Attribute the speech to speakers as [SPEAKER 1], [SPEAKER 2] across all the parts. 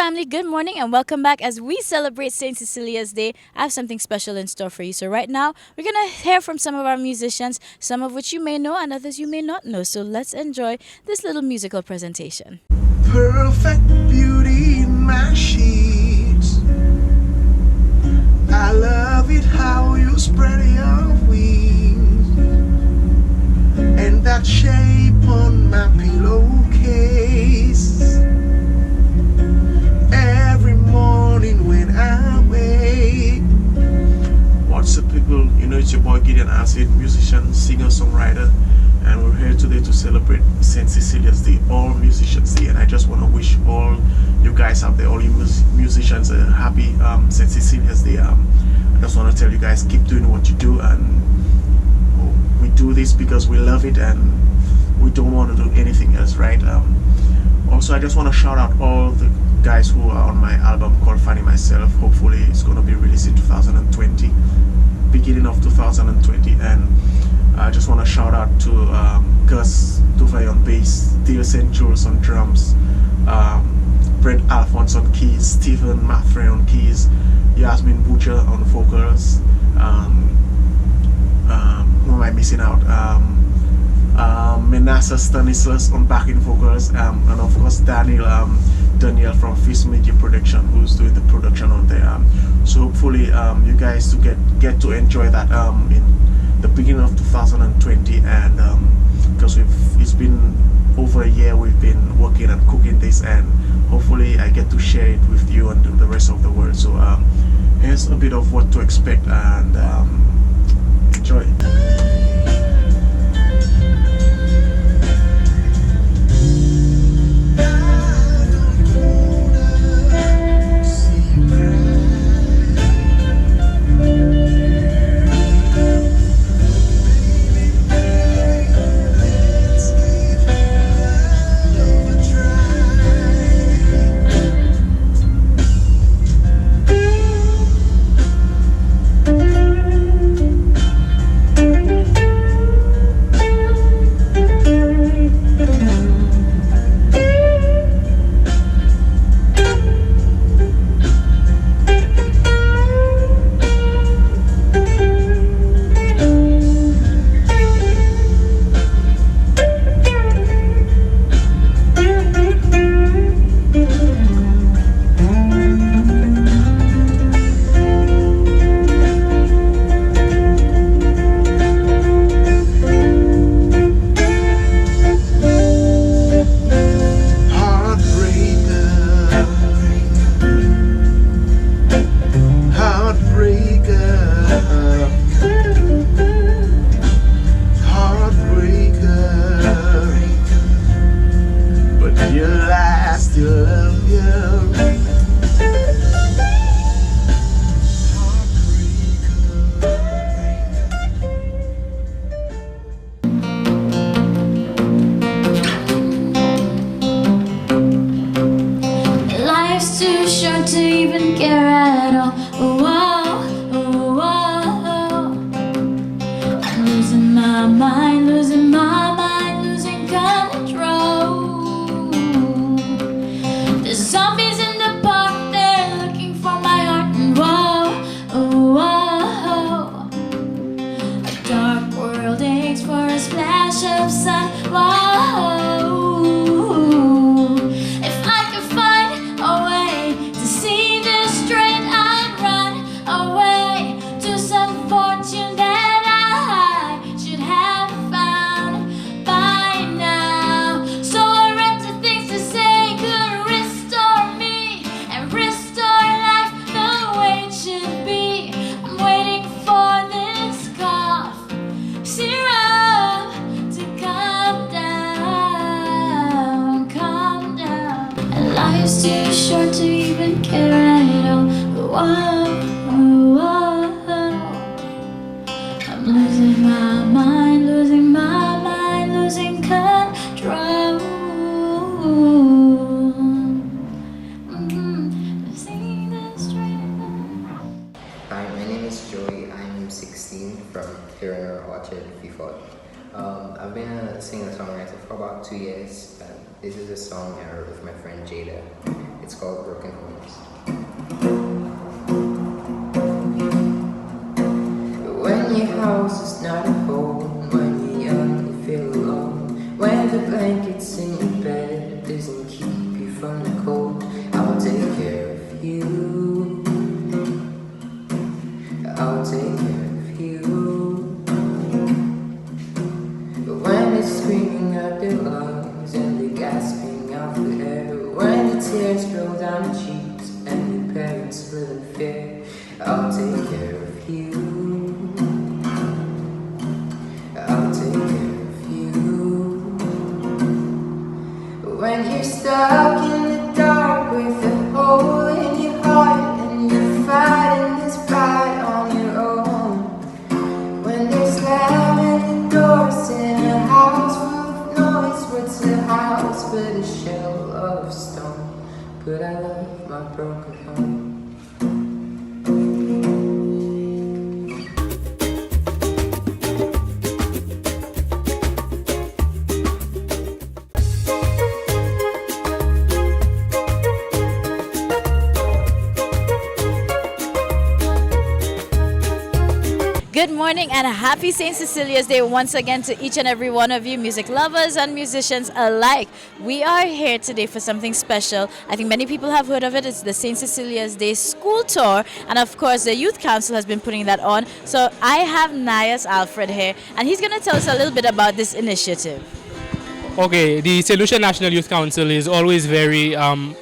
[SPEAKER 1] family, good morning and welcome back as we celebrate St. Cecilia's Day. I have something special in store for you. So, right now, we're going to hear from some of our musicians, some of which you may know and others you may not know. So, let's enjoy this little musical presentation.
[SPEAKER 2] Perfect beauty in my sheets. I love it how you spread your wings, and that shape on my pillowcase. Every morning when I wake. What's up, people? You know, it's your boy Gideon Acid, musician, singer, songwriter, and we're here today to celebrate St. Cecilia's Day, All Musicians Day. And I just want to wish all you guys out there, all you musicians, a happy St. Cecilia's Day. I just want to tell you guys, keep doing what you do, and we do this because we love it and we don't want to do anything else, right? Also, I just want to shout out all the guys who are on my album called Finding Myself. Hopefully it's going to be released in 2020, beginning of 2020. And I just want to shout out to Gus Duvay on bass, Dale St. Jules on drums, Brett Alphonse on keys, Stephen Mathray on keys, Yasmin Butcher on vocals. Who am I missing out? Menasa Stanislas on backing vocals, and of course Daniel from Fist Media Production, who's doing the production on there. So hopefully you guys to get to enjoy that in the beginning of 2020, and because it's been over a year we've been working and cooking this, and hopefully I get to share it with you and the rest of the world. So here's a bit of what to expect, and enjoy it.
[SPEAKER 3] I've been a singer-songwriter for about 2 years, and this is a song I wrote with my friend Jada. It's called Broken Homes. When your house is not a home, when you're young you feel alone, when the blankets in your bed doesn't keep you from the cold, I'll take care of you. I'll take care of you. When they're screaming out their lungs and they're gasping out for air, when the tears roll down your cheeks and your parents live in fear, I'll take care of you. I'll take care of you. When you're stuck in the dark with a hole in your heart and you're fighting this fight on your own, when they're slamming the doors in a house full of noise, what's a house but a shell of stone? But I love my broken home.
[SPEAKER 1] Good morning and a happy St. Cecilia's Day once again to each and every one of you, music lovers and musicians alike. We are here today for something special. I think many people have heard of it. It's the St. Cecilia's Day School Tour, and of course the Youth Council has been putting that on. So I have Nias Alfred here, and he's going to tell us a little bit about this initiative.
[SPEAKER 4] Okay, the St. Lucia National Youth Council is always very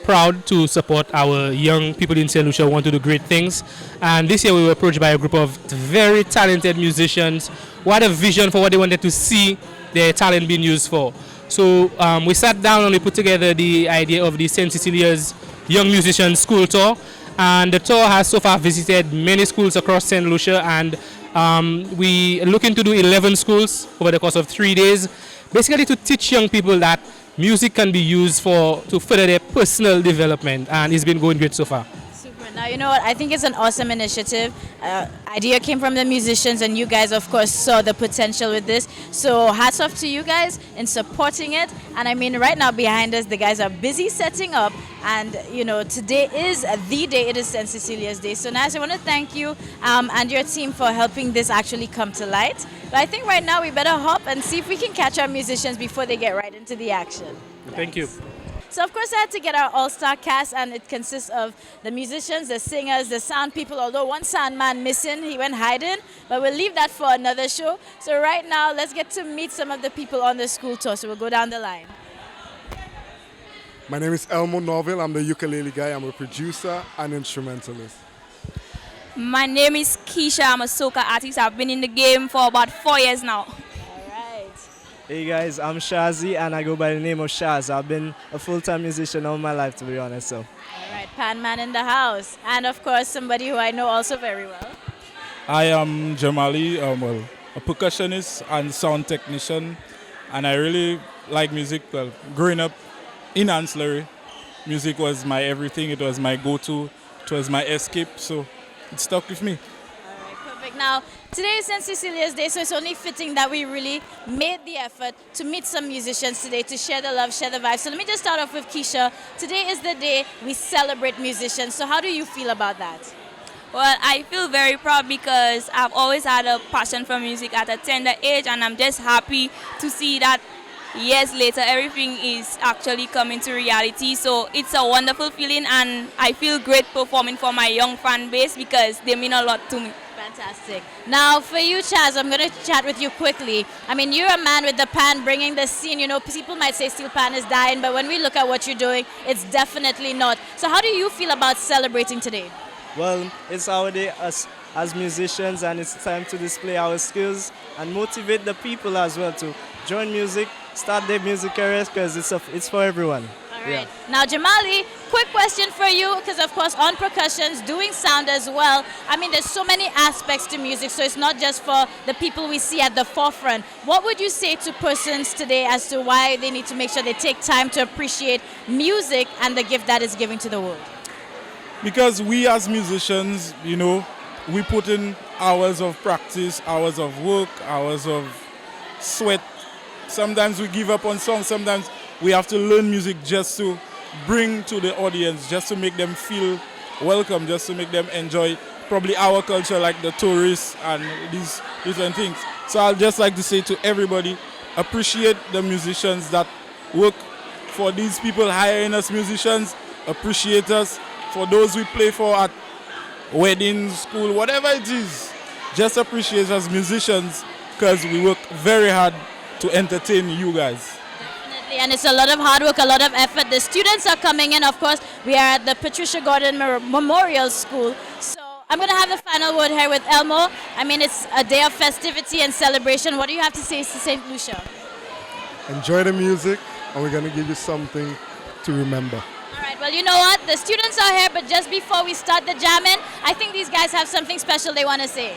[SPEAKER 4] proud to support our young people in St. Lucia who want to do great things. And this year we were approached by a group of very talented musicians who had a vision for what they wanted to see their talent being used for. So we sat down and we put together the idea of the St. Cecilia's Young Musicians School Tour. And the tour has so far visited many schools across St. Lucia, and we are looking to do 11 schools over the course of 3 days. Basically to teach young people that music can be used to further their personal development, and it's been going great so far.
[SPEAKER 1] Super. Now, you know what? I think it's an awesome initiative. Idea came from the musicians, and you guys, of course, saw the potential with this. So hats off to you guys in supporting it. And I mean, right now behind us, the guys are busy setting up. And, you know, today is the day. It is St. Cecilia's Day. So, Nias, I want to thank you and your team for helping this actually come to light. But I think right now we better hop and see if we can catch our musicians before they get right into the action.
[SPEAKER 4] Thank you.
[SPEAKER 1] So, of course, I had to get our all-star cast, and it consists of the musicians, the singers, the sound people, although one sound man missing, he went hiding, but we'll leave that for another show. So right now, let's get to meet some of the people on the school tour, so we'll go down the line.
[SPEAKER 5] My name is Elmo Norville. I'm the ukulele guy. I'm a producer and instrumentalist.
[SPEAKER 6] My name is Keisha. I'm a soca artist. I've been in the game for about 4 years now.
[SPEAKER 7] Hey guys, I'm Shazi and I go by the name of Shaz. I've been a full-time musician all my life, to be honest. So.
[SPEAKER 1] All right, Pan Man in the house. And of course, somebody who I know also very well.
[SPEAKER 8] I am Jamali, a percussionist and sound technician, and I really like music. Well, growing up in Ancillary, music was my everything. It was my go-to. It was my escape, so it stuck with me.
[SPEAKER 1] All right, perfect. Now, today is St. Cecilia's Day, so it's only fitting that we really made the effort to meet some musicians today, to share the love, share the vibe. So let me just start off with Keisha. Today is the day we celebrate musicians. So how do you feel about that?
[SPEAKER 6] Well, I feel very proud because I've always had a passion for music at a tender age, and I'm just happy to see that years later everything is actually coming to reality. So it's a wonderful feeling, and I feel great performing for my young fan base because they mean a lot to me.
[SPEAKER 1] Fantastic. Now, for you, Chaz, I'm going to chat with you quickly. I mean, you're a man with the pan bringing the scene. You know, people might say steel pan is dying, but when we look at what you're doing, it's definitely not. So how do you feel about celebrating today?
[SPEAKER 7] Well, it's our day as musicians, and it's time to display our skills and motivate the people as well to join music, start their music careers, because it's for everyone.
[SPEAKER 1] All right. Yeah. Now, Jamali, quick question for you, because of course on percussions, doing sound as well. I mean, there's so many aspects to music, so it's not just for the people we see at the forefront. What would you say to persons today as to why they need to make sure they take time to appreciate music and the gift that is giving to the world?
[SPEAKER 8] Because we as musicians, you know, we put in hours of practice, hours of work, hours of sweat. Sometimes we give up on songs, sometimes we have to learn music just to bring to the audience, just to make them feel welcome, just to make them enjoy probably our culture, like the tourists and these different things. So I'd just like to say to everybody, appreciate the musicians that work for these people hiring us musicians, appreciate us for those we play for at weddings, school, whatever it is. Just appreciate us musicians because we work very hard to entertain you guys.
[SPEAKER 1] Definitely, and it's a lot of hard work, a lot of effort. The students are coming in. Of course, we are at the Patricia Gordon Memorial School. So I'm going to have the final word here with Elmo. I mean, it's a day of festivity and celebration. What do you have to say to St. Lucia?
[SPEAKER 5] Enjoy the music, and we're going to give you something to remember.
[SPEAKER 1] All right, well, you know what? The students are here, but just before we start the jamming, I think these guys have something special they want to say.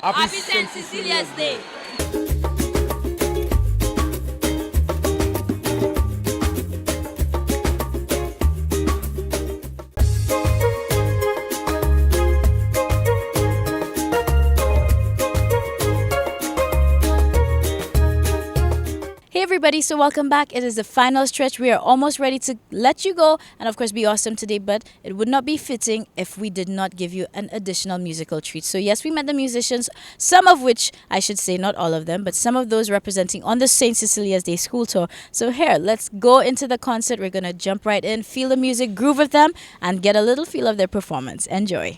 [SPEAKER 6] Happy St. Cecilia's Day.
[SPEAKER 1] Hey everybody, so welcome back. It is the final stretch. We are almost ready to let you go and of course be awesome today, but it would not be fitting if we did not give you an additional musical treat. So yes, we met the musicians, some of which, I should say not all of them, but some of those representing on the St. Cecilia's Day school tour. So here, let's go into the concert. We're going to jump right in, feel the music, groove with them, and get a little feel of their performance. Enjoy.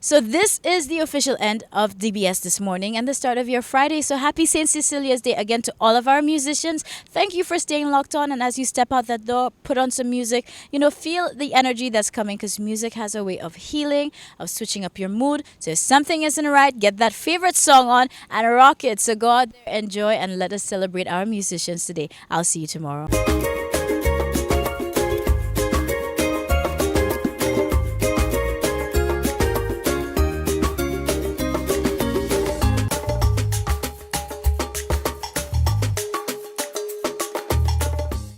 [SPEAKER 1] So this is the official end of DBS this morning and the start of your Friday. So happy St. Cecilia's Day again to all of our musicians. Thank you for staying locked on. And as you step out that door, put on some music. Feel the energy that's coming because music has a way of healing, of switching up your mood. So if something isn't right, get that favorite song on and rock it. So go out there, enjoy, and let us celebrate our musicians today. I'll see you tomorrow.